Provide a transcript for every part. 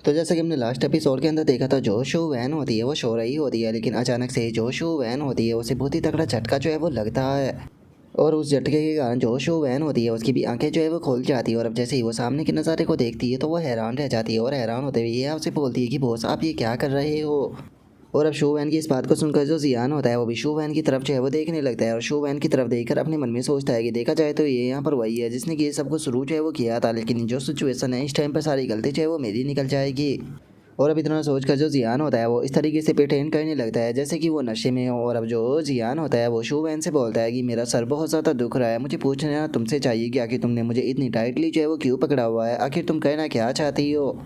तो जैसा कि हमने लास्ट एपिसोड के अंदर देखा था, जो शू वैन होती है वो सो रही होती है, लेकिन अचानक से जो शू वैन होती है उसे बहुत ही तगड़ा झटका जो है वो लगता है। और उस झटके के कारण जो शू वैन होती है उसकी भी आंखें जो है वो खुल जाती है। और अब जैसे ही वो सामने के नज़ारे को देखती है तो वो हैरान रह जाती है, और हैरान होते हुए ये आपसे बोलती है कि बॉस आप ये क्या कर रहे हो। और अब शू वैन की इस बात को सुनकर जो जियान होता है वो भी शू वैन की तरफ जो है वो देखने लगता है, और शू वैन की तरफ देखकर अपने मन में सोचता है कि देखा जाए तो ये यहाँ पर वही है जिसने कि ये सब कुछ शुरू जो है वो किया था, लेकिन जो सिचुएशन है इस टाइम पर सारी गलती जो है वो मेरी निकल जाएगी। और अब इतना सोचकर जो जियान होता है वो इस तरीके से प्रिटेंड करने लगता है जैसे कि वो नशे में हो। और अब जो जियान होता है वो शू वैन से बोलता है कि मेरा सर बहुत ज़्यादा दुख रहा है, मुझे पूछना तुमसे चाहिए कि आखिर तुमने मुझे इतनी टाइटली जो है वो क्यों पकड़ा हुआ है, आखिर तुम कहना क्या चाहती हो।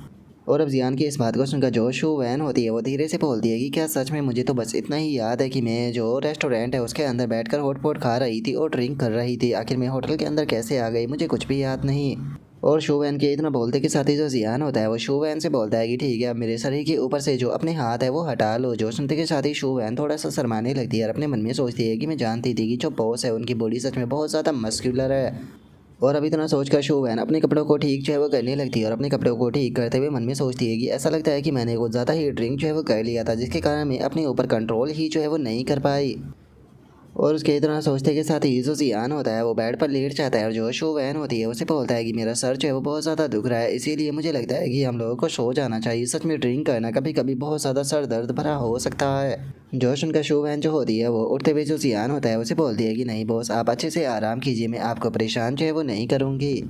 और अब जियान की इस बात को सुनकर जो शू वैन होती है वो धीरे से बोलती है कि क्या सच में, मुझे तो बस इतना ही याद है कि मैं जो रेस्टोरेंट है उसके अंदर बैठकर हॉटपॉट खा रही थी और ड्रिंक कर रही थी, आखिर मैं होटल के अंदर कैसे आ गई मुझे कुछ भी याद नहीं। और शू वैन के इतना बोलते के साथ ही जो जियान होता है वो शू वैन से बोलता है कि ठीक है, अब मेरे शरीर के ऊपर से जो अपने हाथ है वो हटा लो। जो सुनते के साथ ही शू वैन थोड़ा सा शर्माने लगती है और अपने मन में सोचती है कि मैं जानती थी कि जो बॉस है उनकी बॉडी सच में बहुत ज़्यादा मस्कुलर है। और अभी इतना सोचकर शू वैन अपने कपड़ों को ठीक जो है वो करने लगती है, और अपने कपड़ों को ठीक करते हुए मन में सोचती है कि ऐसा लगता है कि मैंने कुछ ज़्यादा ही ड्रिंक जो है वो कर लिया था, जिसके कारण मैं अपने ऊपर कंट्रोल ही जो है वो नहीं कर पाई। और उसके इतना सोचते के साथ ही जो जियान होता है वो बेड पर लेट जाता है, और जो शू वैन होती है उसे बोलता है कि मेरा सर जो है वो बहुत ज़्यादा दुख रहा है, इसीलिए मुझे लगता है कि हम लोगों को सो जाना चाहिए। सच में ड्रिंक करना कभी कभी बहुत ज़्यादा सर दर्द भरा हो सकता है। जो सुनकर शू वैन जो होती है वो उठते हुए जो जियान होता है उसे बोलती है कि नहीं बॉस, आप अच्छे से आराम कीजिए, मैं आपको परेशान जो है वो नहीं करूँगी।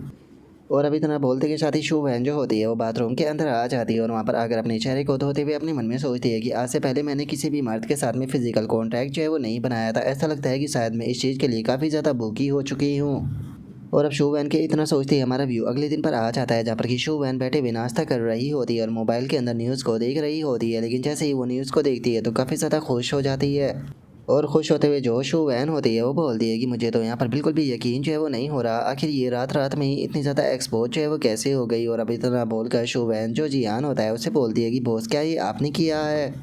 और अभी इतना बोलते के साथ ही शू वैन जो होती है वो बाथरूम के अंदर आ जाती है, और वहाँ पर आकर अपने चेहरे को धोते हुए अपने मन में सोचती है कि आज से पहले मैंने किसी भी मर्द के साथ में फिजिकल कॉन्टैक्ट जो है वो नहीं बनाया था। ऐसा लगता है कि शायद मैं इस चीज़ के लिए काफ़ी ज़्यादा भूखी हो चुकी हूँ। और अब शू वैन के इतना सोचते ही हमारा व्यू अगले दिन पर आ जाता है, जहाँ पर कि शू वैन बैठे हुए नाश्ता कर रही होती है और मोबाइल के अंदर न्यूज़ को देख रही होती है। लेकिन जैसे ही वो न्यूज़ को देखती है तो काफ़ी ज़्यादा खुश हो जाती है, और खुश होते हुए जो शू वैन होती है वो बोलती है कि मुझे तो यहाँ पर बिल्कुल भी यकीन जो है वो नहीं हो रहा, आखिर ये रात रात में ही इतनी ज़्यादा एक्सपोज जो है वो कैसे हो गई। और अभी इतना बोलकर शू वैन जो जियान होता है उससे बोलती है कि बॉस क्या ये आपने किया है।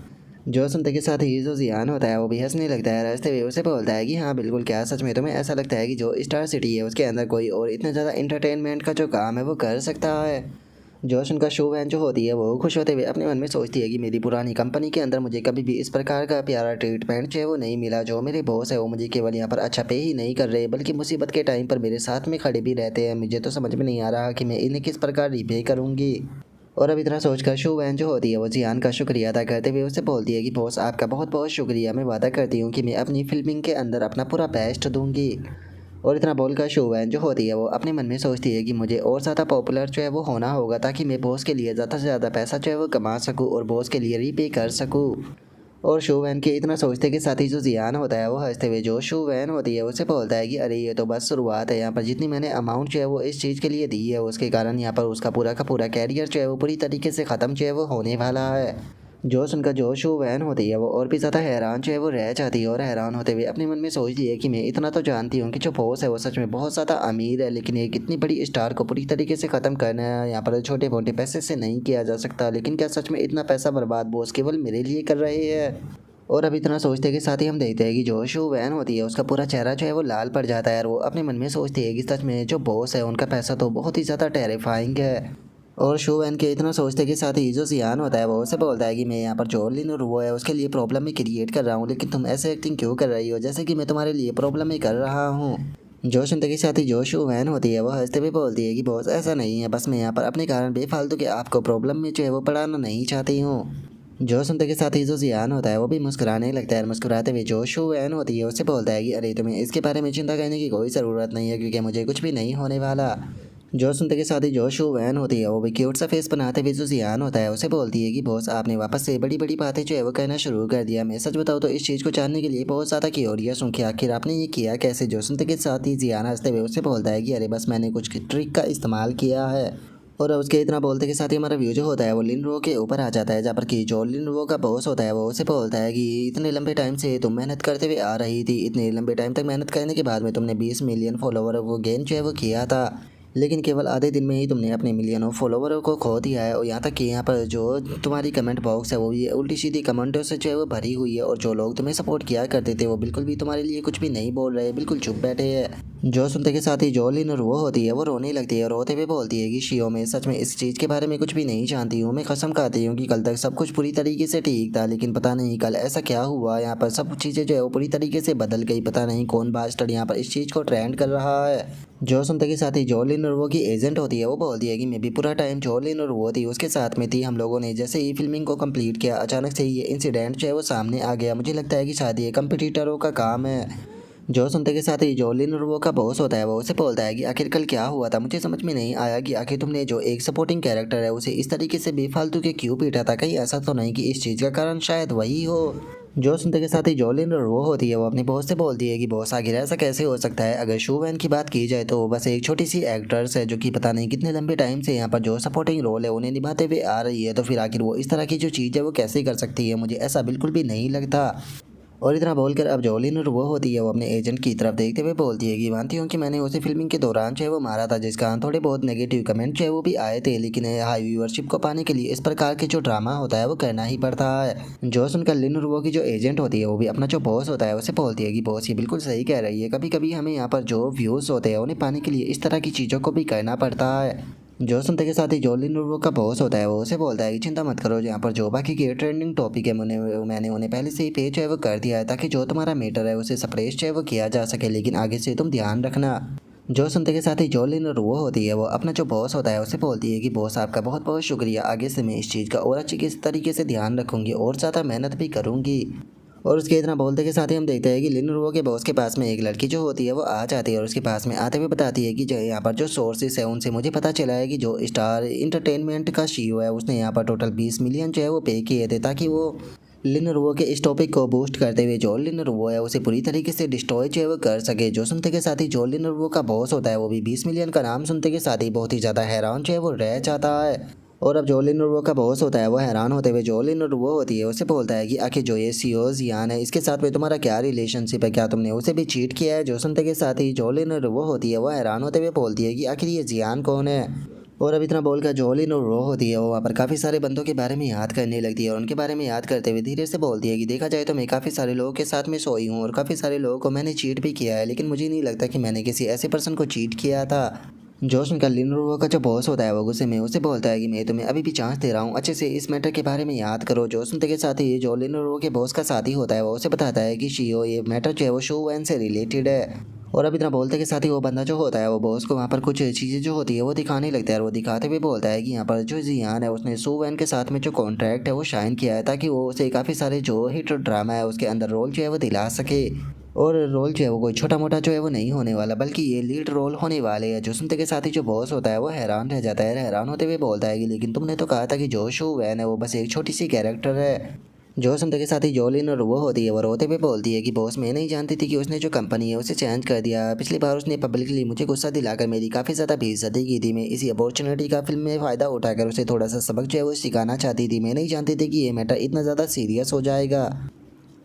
जो सुनते के साथ ही जो जियान होता है वो भी हंसने लगता है, हंसते हुए उसे बोलता है कि हाँ बिल्कुल, क्या सच में तुम्हें ऐसा लगता है कि जो स्टार सिटी है उसके अंदर कोई और इतना ज़्यादा इंटरटेनमेंट का जो काम है वो कर सकता है। जोश उनका शो वैन जो होती है वो खुश होते हुए अपने मन में सोचती है कि मेरी पुरानी कंपनी के अंदर मुझे कभी भी इस प्रकार का प्यारा ट्रीटमेंट जो है वो नहीं मिला। जो मेरे बॉस है वो मुझे केवल यहाँ पर अच्छा पे ही नहीं कर रहे, बल्कि मुसीबत के टाइम पर मेरे साथ में खड़े भी रहते हैं। मुझे तो समझ में नहीं आ रहा कि मैं इन्हें किस प्रकार रिपे करूँगी। और अब इतना सोचकर शू वैन जो होती है वो जियान का शुक्रिया अदा करते हुए उससे बोलती है कि बॉस आपका बहुत बहुत शुक्रिया, मैं वादा करती हूँ कि मैं अपनी फिल्मिंग के अंदर अपना पूरा बेस्ट दूंगी। और इतना बोलकर शू वैन जो होती है वो अपने मन में सोचती है कि मुझे और ज़्यादा पॉपुलर जो है वो होना होगा, ताकि मैं बॉस के लिए ज़्यादा से ज़्यादा पैसा जो है वो कमा सकूँ और बॉस के लिए रीपे कर सकूँ। और शू वैन के इतना सोचते के साथ ही जो जियान होता है वो हंसते हुए जो शू वैन होती है उसे बोलता है कि अरे ये तो बस शुरुआत है, यहाँ पर जितनी मैंने अमाउंट जो है वो इस चीज़ के लिए दी है उसके कारण यहाँ पर उसका पूरा का पूरा कैरियर जो है वो पूरी तरीके से ख़त्म जो है वो होने वाला है। जो सुनकर जो शू वैन होती है वो और भी ज़्यादा हैरान जो है वो रह जाती है, और हैरान होते हुए अपने मन में सोचती है कि मैं इतना तो जानती हूँ कि जो बॉस है वो सच में बहुत ज़्यादा अमीर है, लेकिन एक इतनी बड़ी स्टार को पूरी तरीके से ख़त्म करना है यहाँ पर छोटे मोटे पैसे से नहीं किया जा सकता। लेकिन क्या सच में इतना पैसा बर्बाद बॉस केवल मेरे लिए कर रहे हैं। और अब इतना सोचते के साथ ही हम देखते हैं कि जो शू वैन होती है उसका पूरा चेहरा जो है वो लाल पड़ जाता है, और वो अपने मन में सोचती है कि सच में जो बॉस है उनका पैसा तो बहुत ही ज़्यादा टेरिफाइंग है। और शू वैन के इतना सोचते के साथ ही जो जियान होता है वो उसे बोलता है कि मैं यहाँ पर जो लिन और वो है उसके लिए प्रॉब्लम में क्रिएट कर रहा हूँ, लेकिन तुम ऐसे एक्टिंग क्यों कर रही हो जैसे कि मैं तुम्हारे लिए प्रॉब्लम में कर रहा हूँ। जो सुनते के साथ ही जो शू वैन होती है वो हंसते हुए बोलती है कि बॉस ऐसा नहीं है, बस मैं यहाँ पर अपने कारण बेफालतू के आपको प्रॉब्लम में जो है वो पढ़ाना नहीं चाहती हूँ। जो सुनते के साथ ही जो जियान होता है वो भी मुस्कुराने लगता है, और मुस्कुराते हुए जो शू वैन होती है उससे बोलता है कि अरे तुम्हें इसके बारे में चिंता करने की कोई ज़रूरत नहीं है, क्योंकि मुझे कुछ भी नहीं होने वाला। जो सुनते के साथ ही जो शू वैन होती है वो भी क्यूट सा फेस बनाते हुए जो जियान होता है उसे बोलती है कि बॉस आपने वापस से बड़ी बड़ी बातें जो है वो कहना शुरू कर दिया। मैं सच बताऊँ तो इस चीज़ को जानने के लिए बहुत ज़्यादा क्यूरियस हूँ कि आखिर आपने ये किया कैसे। जो सुनते के साथ ही जियान हंसते हुए उससे बोलता है कि अरे बस मैंने कुछ ट्रिक का इस्तेमाल किया है। और उसके इतना बोलते के साथ ही हमारा व्यू जो होता है वो लिन रो के ऊपर आ जाता है, जहाँ पर कि जो लिन रो का बॉस होता है वो उसे बोलता है कि इतने लंबे टाइम से तुम मेहनत करते हुए आ रही थी, इतने लंबे टाइम तक मेहनत करने के बाद में तुमने 20 मिलियन फॉलोवर वो गेन जो है वो किया था, लेकिन केवल आधे दिन में ही तुमने अपने मिलियनों फॉलोवरों को खो दिया है। और यहाँ तक कि यहाँ पर जो तुम्हारी कमेंट बॉक्स है वो ये उल्टी सीधी कमेंटों से जो है वो भरी हुई है, और जो लोग तुम्हें सपोर्ट किया करते थे वो बिल्कुल भी तुम्हारे लिए कुछ भी नहीं बोल रहे, बिल्कुल चुप बैठे हैं। जो सुनते के साथ ही जो लिनर वो होती है वो रोने लगती है और रोते हुए बोलती है कि शियो मैं सच में इस चीज़ के बारे में कुछ भी नहीं जानती हूँ। मैं कसम खाती हूँ कि कल तक सब कुछ पूरी तरीके से ठीक था, लेकिन पता नहीं कल ऐसा क्या हुआ, यहाँ पर सब चीज़ें जो है वो पूरी तरीके से बदल गई। पता नहीं कौन बास्टर्ड यहाँ पर इस चीज़ को ट्रेंड कर रहा है। जो सुनते के साथ ही जो लिनर वो की एजेंट होती है वो बोलती है कि मैं भी पूरा टाइम जो लिनर वो थी उसके साथ में थी। हम लोगों ने जैसे ही फिल्मिंग को कंप्लीट किया अचानक से ये इंसिडेंट जो है वो सामने आ गया। मुझे लगता है कि शायद ये कंपटीटरों का काम है। जो सुनते के साथ ही जो लिनर वो का बॉस होता है वो उसे बोलता है कि आखिर कल क्या हुआ था। मुझे समझ में नहीं आया कि आखिर तुमने जो एक सपोर्टिंग कैरेक्टर है उसे इस तरीके से बेफालतू के क्यों पीटा था। कहीं ऐसा तो नहीं कि इस चीज़ का कारण शायद वही हो। जो सुनते के साथ ही जो लिनर वो होती है वो अपने बॉस से बोलती है कि बॉस आखिर ऐसा कैसे हो सकता है। अगर शू वैन की बात की जाए तो वो बस एक छोटी सी एक्ट्रेस है जो कि पता नहीं कितने लंबे टाइम से यहाँ पर जो सपोर्टिंग रोल है उन्हें निभाते हुए आ रही है, तो फिर आखिर वो इस तरह की जो चीज़ है वो कैसे कर सकती है। मुझे ऐसा बिल्कुल भी नहीं लगता। और इतना बोलकर अब जो लिनर वो होती है वो अपने एजेंट की तरफ देखते हुए बोलती है कि मानती हूँ कि मैंने उसे फिल्मिंग के दौरान जो है वो मारा था, जिसका थोड़े बहुत नेगेटिव कमेंट जो है वो भी आए थे, लेकिन हाई व्यूअरशिप को पाने के लिए इस प्रकार के जो ड्रामा होता है वो करना ही पड़ता है। जो सुनकर लिनर वो की जो एजेंट होती है वो भी अपना जो बॉस होता है उसे बोलती है कि बॉस ये बिल्कुल सही कह रही है, कभी कभी हमें यहाँ पर जो व्यूज़ होते हैं उन्हें पाने के लिए इस तरह की चीज़ों को भी करना पड़ता है। जो सुनते के साथ ही जो लिनर का बॉस होता है वो उसे बोलता है कि चिंता मत करो, यहाँ पर जो बाकी के ट्रेंडिंग टॉपिक है मैंने उन्हें पहले से ही पे जो है वो कर दिया है, ताकि जो तुम्हारा मैटर है उसे सप्रेस जो है वो किया जा सके, लेकिन आगे से तुम ध्यान रखना। जो सुनते के साथ ही जो लिनर वो होती है वो अपना जो बॉस होता है उसे बोलती है कि बॉस आपका बहुत बहुत शुक्रिया, आगे से मैं इस चीज़ का और अच्छी तरीके से ध्यान रखूंगी और ज़्यादा मेहनत भी करूंगी। और उसके इतना बोलते के साथ ही हम देखते हैं कि लिनरुओ के बॉस के पास में एक लड़की जो होती है वो आ जाती है और उसके पास में आते हुए बताती है कि जो यहाँ पर जो सोर्सेस है उनसे मुझे पता चला है कि जो स्टार इंटरटेनमेंट का सीईओ है उसने यहाँ पर टोटल 20 मिलियन जो है वो पे किए थे, ताकि वो लिनरुओ के इस टॉपिक को बूस्ट करते हुए जो लिनरुओ है उसे पूरी तरीके से डिस्ट्रॉय जो है वो कर सके। जो सुनते के साथ ही जो लिनरुओ का बॉस होता है वो भी 20 मिलियन का नाम सुनते के साथ ही बहुत ही ज़्यादा हैरान जो है वो रह जाता है। और अब जो लिनरुओ का बॉस होता है वो हैरान होते हुए जो लिनरुओ होती है उसे बोलता है कि आखिर जो ये सीओ जियान है इसके साथ में तुम्हारा क्या रिलेशनशिप है, क्या तुमने उसे भी चीट किया है। जो सुनते के साथ ही जो लिनरुओ होती है वो हैरान होते हुए बोलती है कि आखिर ये जियान कौन है। और अब इतना बोलकर जो लिनरुओ होती है वो वहाँ पर काफ़ी सारे बंदों के बारे में याद करने लगती है और उनके बारे में याद करते हुए धीरे से बोलती है कि देखा जाए तो मैं काफ़ी सारे लोगों के साथ में सोई हूँ और काफ़ी सारे लोगों को मैंने चीट भी किया है, लेकिन मुझे नहीं लगता कि मैंने किसी ऐसे पर्सन को चीट किया था। जोश उनका लिनरुओ का जो बॉस होता है वो गुस्से में उसे बोलता है कि मैं तुम्हें अभी भी चांस दे रहा हूँ, अच्छे से इस मैटर के बारे में याद करो। जो सुनते के साथ ही जो लिनरुओ के बॉस का साथी होता है वो उसे बताता है कि शियो ये मैटर जो है वो शो वैन से रिलेटेड है। और अब इतना बोलते के साथ ही वो बंदा जो होता है वो बॉस को वहाँ पर कुछ चीज़ें जो होती है वो दिखाने लगता है और वो दिखाते हुए बोलता है कि यहाँ पर जो जियान है उसने सू वैन के साथ में जो कॉन्ट्रैक्ट है वो शाइन किया है, ताकि वो उसे काफ़ी सारे जो हिट ड्रामा है उसके अंदर रोल जो है वो दिला सके। और रोल जो है वो कोई छोटा मोटा जो है वो नहीं होने वाला, बल्कि ये लीड रोल होने वाले हैं। जो सुनते के साथ ही जो बॉस होता है वो हैरान रह जाता है, हैरान होते हुए बोलता है कि लेकिन तुमने तो कहा था कि जो शो वैन है वो बस एक छोटी सी कैरेक्टर है। जो सुनते के साथ ही जो लिनर वो होती है वो रोते हुए बोलती है कि बॉस मैं नहीं जानती थी कि उसने जो कंपनी है उसे चेंज कर दिया। पिछली बार उसने पब्लिकली मुझे गुस्सा दिलाकर मेरी काफ़ी ज़्यादा बेइज्जती की थी। मैं इसी अपॉर्चुनिटी का फिल्म में फ़ायदा उठाकर उसे थोड़ा सा सबक जो है वो सिखाना चाहती थी। मैं नहीं जानती थी कि ये मैटर इतना ज़्यादा सीरियस हो जाएगा।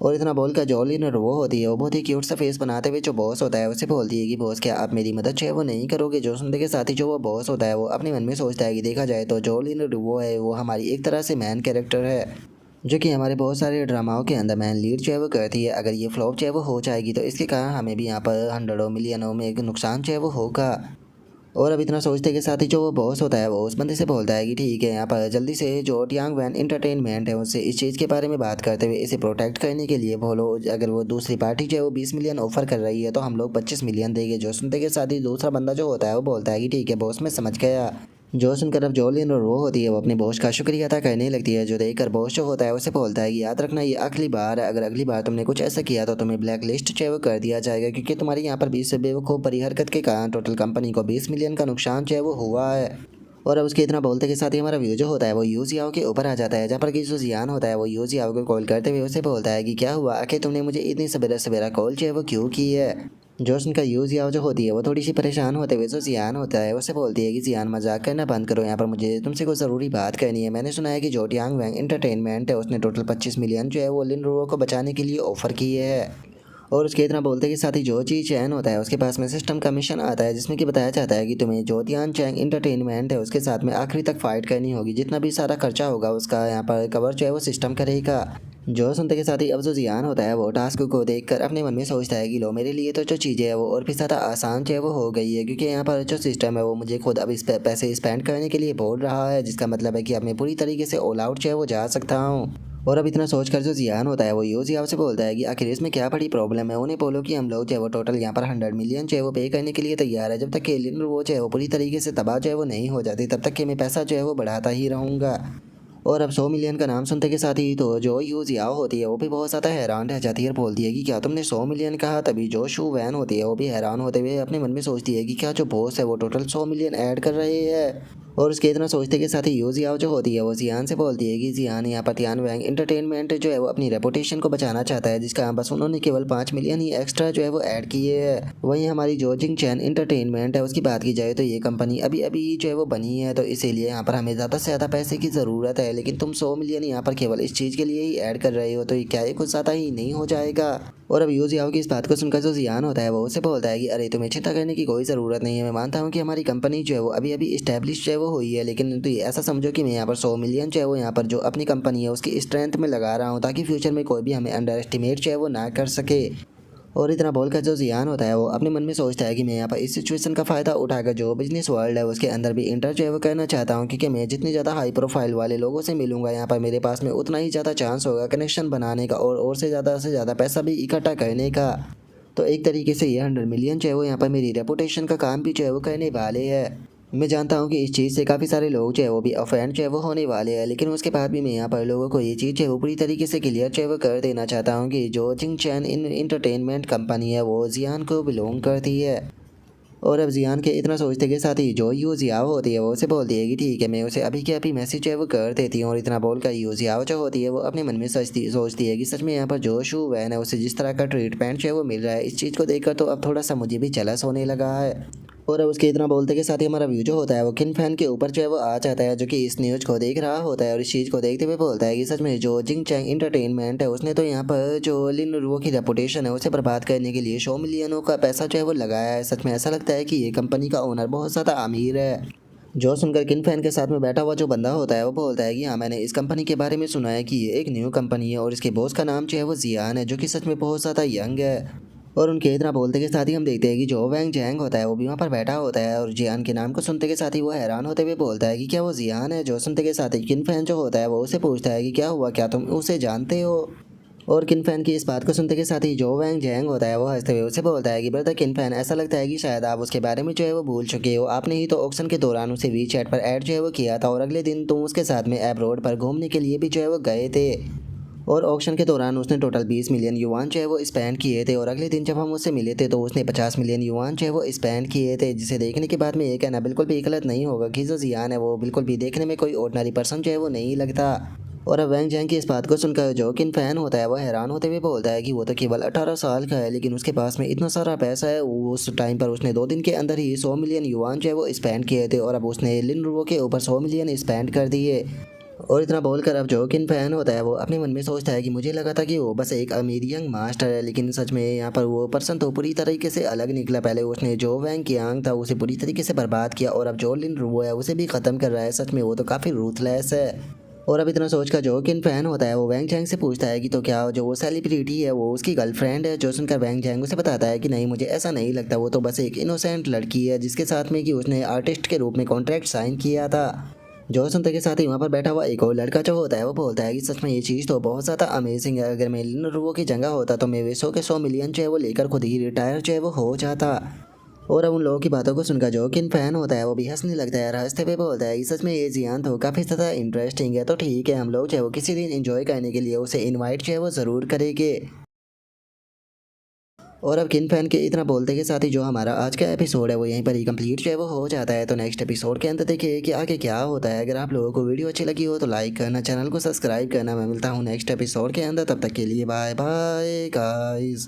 और इतना बोलकर जो लिनर वो होती है वो बहुत ही क्यूट सा फेस बनाते हुए जो बॉस होता है उसे बोलती है कि बॉस क्या आप मेरी मदद जो है वो नहीं करोगे। जो सुनते के साथ ही जो वो बॉस होता है वो अपने मन में सोचता है कि देखा जाए तो जो लिनर वो है वो हमारी एक तरह से मैन कैरेक्टर है, जो कि हमारे बहुत सारे ड्रामाओं के अंदर मैन लीड जो है वो करती है। अगर ये फ्लॉप जो है वो हो जाएगी तो इसके कारण हमें भी यहाँ पर हंड्रेडों मिलियनों में एक नुकसान जो है वो होगा। और अब इतना सोचते के साथ ही जो वो बॉस होता है वो उस बंदे से बोलता है कि ठीक है, यहाँ पर जल्दी से जो टियांग वैन इंटरटेनमेंट है उससे इस चीज़ के बारे में बात करते हुए इसे प्रोटेक्ट करने के लिए बोलो। अगर वो दूसरी पार्टी जो है वो 20 मिलियन ऑफर कर रही है तो हम लोग 25 मिलियन देंगे। जो सुनते के साथ ही दूसरा बंदा जो होता है वो बोलता है कि ठीक है बॉस मैं समझ गया। जो सुनकर अब जोलिन और वो होती है वो अपने बॉस का शुक्रिया अदा करने लगती है। जो देखकर बॉस जो होता है उसे बोलता है कि याद रखना ये आखिरी बार है, अगर अगली बार तुमने कुछ ऐसा किया तो तुम्हें ब्लैक लिस्ट जो है वो कर दिया जाएगा, क्योंकि तुम्हारी यहाँ पर 20 से बेवकूफ़ बड़ी हरकत के कारण टोटल कंपनी को 20 मिलियन का नुकसान जो है वो हुआ है। और अब उसके इतना बोलते के साथ ही हमारा व्यू जो होता है वो यूजियाओ के ऊपर आ जाता है, जहाँ पर कि जो जियान होता है वो यूजियाओ को कॉल करते हुए उसे बोलता है कि क्या हुआ, आखिर तुमने मुझे इतनी सवेरा सवेरा कॉल जो है वो क्यों की है। जोश उनका यूजियाओ जो होती है वो थोड़ी सी परेशान होते हुए जो जियान होता है उसे बोलती है कि जियान मजाक करना बंद करो, यहाँ पर मुझे तुमसे कोई ज़रूरी बात करनी है। मैंने सुना है कि जो टियांग वैंग इंटरटेनमेंट है उसने टोटल 25 मिलियन जो है वो लिन रुओ को बचाने के लिए ऑफर किए है। और उसके इतना बोलते के साथ ही जो ची चैन होता है उसके पास में सिस्टम का मिशन आता है, जिसमें कि बताया जाता है कि तुम्हें जो तियान चैंग इंटरटेनमेंट है उसके साथ में आखिरी तक फाइट करनी होगी। जितना भी सारा खर्चा होगा उसका यहाँ पर कवर जो है वो सिस्टम करेगा। जो सुनते के साथ ही अब जो जियान होता है वो टास्क को देखकर अपने मन में सोचता है कि लो मेरे लिए तो जो चीज़ें है वो और भी ज़्यादा आसान जो है वो हो गई है, क्योंकि यहाँ पर जो सिस्टम है वो मुझे खुद अब इस पे पैसे स्पेंड करने के लिए बोल रहा है, जिसका मतलब है कि अब मैं पूरी तरीके से ऑल आउट जो है वो जा सकता हूँ। और अब इतना सोचकर जो जियान होता है वो यूजियाव से बोलता है कि आखिर इसमें क्या बड़ी प्रॉब्लम है। उन्हें बोलो कि हम लोग जो है वो टोटल यहाँ पर 100 मिलियन जो है वो पे करने के लिए तैयार है। जब तक कि एलियन वो जो है वो पूरी तरीके से तबाह जो है वो नहीं हो जाती तब तक कि मैं पैसा जो है वो बढ़ाता ही रहूँगा। और अब 100 मिलियन का नाम सुनते के साथ ही तो जो यूजियाओ होती है वो भी बहुत ज़्यादा हैरान रह जाती है और बोलती है कि क्या तुमने 100 मिलियन कहा। तभी जो शू वैन होती है वो भी हैरान होते हुए अपने मन में सोचती है कि क्या जो बॉस है वो टोटल 100 मिलियन ऐड कर रहे हैं। और उसके इतना सोचते के साथ ही यूजियाओ जो होती है वो जियान से बोलती है कि जियान यहाँ पर तियान वैंग इंटरटेनमेंट जो है वो अपनी रेपुटेशन को बचाना चाहता है, जिसका बस उन्होंने केवल 5 मिलियन ही एक्स्ट्रा जो है वो ऐड किए है। वहीं हमारी जो जिंग चैन इंटरटेनमेंट है उसकी बात की जाए तो ये कंपनी अभी अभी जो है वो बनी है, तो इसीलिए यहाँ पर हमें ज़्यादा से ज़्यादा पैसे की ज़रूरत है। लेकिन तुम 100 मिलियन यहाँ पर केवल इस चीज़ के लिए ही ऐड कर रहे हो, तो ये क्या ये कुछ ज़्यादा ही नहीं हो जाएगा। और अब यूजियाओ की इस बात को सुनकर जो जियान होता है वो उसे बोलता है कि अरे तुम्हें चिंता करने की कोई ज़रूरत नहीं है। मैं मानता हूँ कि हमारी कंपनी जो है वो अभी अभी इस्टेब्लिश जो है वो हुई है, लेकिन तो ये ऐसा समझो कि मैं यहाँ पर 100 मिलियन जो है वो यहाँ पर जो अपनी कंपनी है उसकी स्ट्रेंथ में लगा रहा हूँ, ताकि फ्यूचर में कोई भी हमें अंडर एस्टिमेट जो है वो ना कर सके। और इतना बोलकर जो जियान होता है वो अपने मन में सोचता है कि मैं यहाँ पर इस सिचुएशन का फ़ायदा उठाकर जो बिजनेस वर्ल्ड है उसके अंदर भी इंटर जो है वो करना चाहता हूँ, क्योंकि मैं जितनी ज़्यादा हाई प्रोफाइल वाले लोगों से मिलूंगा यहाँ पर मेरे पास में उतना ही ज़्यादा चांस होगा कनेक्शन बनाने का और से ज़्यादा पैसा भी इकट्ठा करने का। तो एक तरीके से ये 100 मिलियन जो है वो यहाँ पर मेरी रेपुटेशन का काम भी जो है वो करने वाले हैं। मैं जानता हूँ कि इस चीज़ से काफ़ी सारे लोग जो है वो भी ऑफेंड जो है वो होने वाले हैं, लेकिन उसके बाद भी मैं यहाँ पर लोगों को ये चीज़ जो है वो पूरी तरीके से क्लियर जो है वो कर देना चाहता हूँ कि जो जिंग चैन इन इंटरटेनमेंट कंपनी है वो जियान को बिलोंग करती है। और अब जियान के इतना सोचते के साथ ही जो यूजियाओ होती है वो उसे बोलती है कि ठीक है मैं उसे अभी के अभी मैसेज जो है वो कर देती हूँ। और इतना बोलकर यूजियाओ जो होती है वो अपने मन में सोचती है कि सच में यहाँ पर जो शू वैन है उसे जिस तरह का ट्रीटमेंट जो है वो मिल रहा है, इस चीज़ को देखकर तो अब थोड़ा सा मुझे भी जलस होने लगा है। और अब उसके इतना बोलते के साथ ही हमारा व्यू जो होता है वो किन फैन के ऊपर जो है वो आ जाता है, जो कि इस न्यूज़ को देख रहा होता है और इस चीज़ को देखते हुए बोलता है कि सच में जो जिंग चैंग इंटरटेनमेंट है उसने तो यहाँ पर जो लिन रुओ की रेपुटेशन है उसे बर्बाद करने के लिए 100 मिलियनों का पैसा जो है वो लगाया है। सच में ऐसा लगता है कि ये कंपनी का ओनर बहुत ज़्यादा अमीर है। जो सुनकर किन फैन के साथ में बैठा हुआ जो बंदा होता है वो बोलता है कि हाँ मैंने इस कंपनी के बारे में सुना है कि ये एक न्यू कंपनी है और इसके बॉस का नाम जो है वो जियान है, जो कि सच में बहुत ज़्यादा यंग है। और उनके इतना बोलते के साथ ही हम देखते हैं कि जो वैंग जैंग होता है वो भी वहाँ पर बैठा होता है और जियान के नाम को सुनते के साथ ही वो हैरान होते हुए बोलता है कि क्या वो जियान है। जो सुनते के साथ ही किन फैन जो होता है वो उसे पूछता है कि क्या हुआ, क्या तुम उसे जानते हो। और किन फैन की इस बात को सुनते के साथ ही जो वैंग जैंग होता है वो हंसते हुए उसे बोलता है कि ब्रदर किन फैन, ऐसा लगता है कि शायद आप उसके बारे में जो है वो भूल चुके हो। आपने ही तो ऑक्शन के दौरान उसे वी चैट पर ऐड जो है वो किया था और अगले दिन तुम उसके साथ में ऐप रोड पर घूमने के लिए भी जो है वो गए थे। और ऑक्शन के दौरान उसने टोटल 20 मिलियन युआन जो है वो स्पेंड किए थे और अगले दिन जब हम उससे मिले थे तो उसने 50 मिलियन युआन जो है वो स्पेंड किए थे, जिसे देखने के बाद में ये कहना बिल्कुल भी गलत नहीं होगा कि जो जियान है वो बिल्कुल भी देखने में कोई ऑर्डिनरी पर्सन जो है वो नहीं लगता। और अब वैंग जैंग की इस बात को सुनकर जो किन फैन होता है वो हैरान होते हुए बोलता है कि वो तो केवल 18 साल का है, लेकिन उसके पास में इतना सारा पैसा है। उस टाइम पर उसने 2 दिन के अंदर ही 100 मिलियन युआन जो है वो स्पेंड किए थे और अब उसने लिन रुओ के ऊपर 100 मिलियन स्पेंड कर दिए। और इतना बोलकर अब जो किन फैन होता है वो अपने मन में सोचता है कि मुझे लगा था कि वो बस एक अमीर यंग मास्टर है, लेकिन सच में यहाँ पर वो पर्सन तो पूरी तरीके से अलग निकला। पहले उसने जो वैंग कियांग था उसे पूरी तरीके से बर्बाद किया और अब जो लिन रुओ है उसे भी ख़त्म कर रहा है। सच में वो तो काफ़ी रूथलेस है। और अब इतना सोचकर जो किन फैन होता है वो वैंग जैंग से पूछता है कि तो क्या जो वो सेलिब्रिटी है वो उसकी गर्लफ्रेंड है। जो सुनकर वैंग जैंग उसे बताता है कि नहीं मुझे ऐसा नहीं लगता, वो तो बस एक इनोसेंट लड़की है जिसके साथ में कि उसने आर्टिस्ट के रूप में कॉन्ट्रैक्ट साइन किया था। जो सुनते के साथ ही वहाँ पर बैठा हुआ एक और लड़का जो होता है वो बोलता है कि सच में ये चीज़ तो बहुत ज़्यादा अमेजिंग है। अगर मैं लिन रुओ की जगह होता तो मैं वे 100 के 100 मिलियन जो है वो लेकर खुद ही रिटायर जो है वो हो जाता। और अब उन लोगों की बातों को सुनकर जो किन फैन होता है वो भी हंसने लगता है और हंसते हुए बोलता है कि सच में ये जियान तो काफ़ी ज़्यादा इंटरेस्टिंग है, तो ठीक है हम लोग जो है वो किसी दिन इंजॉय करने के लिए उसे इनवाइट जो है वो ज़रूर करेंगे। और अब किन फैन के इतना बोलते के साथ ही जो हमारा आज का एपिसोड है वो यहीं पर ही कंप्लीट जो है वो हो जाता है। तो नेक्स्ट एपिसोड के अंदर देखिए कि आगे क्या होता है। अगर आप लोगों को वीडियो अच्छी लगी हो तो लाइक करना, चैनल को सब्सक्राइब करना। मैं मिलता हूँ नेक्स्ट एपिसोड के अंदर, तब तक के लिए बाय बाय गाइस।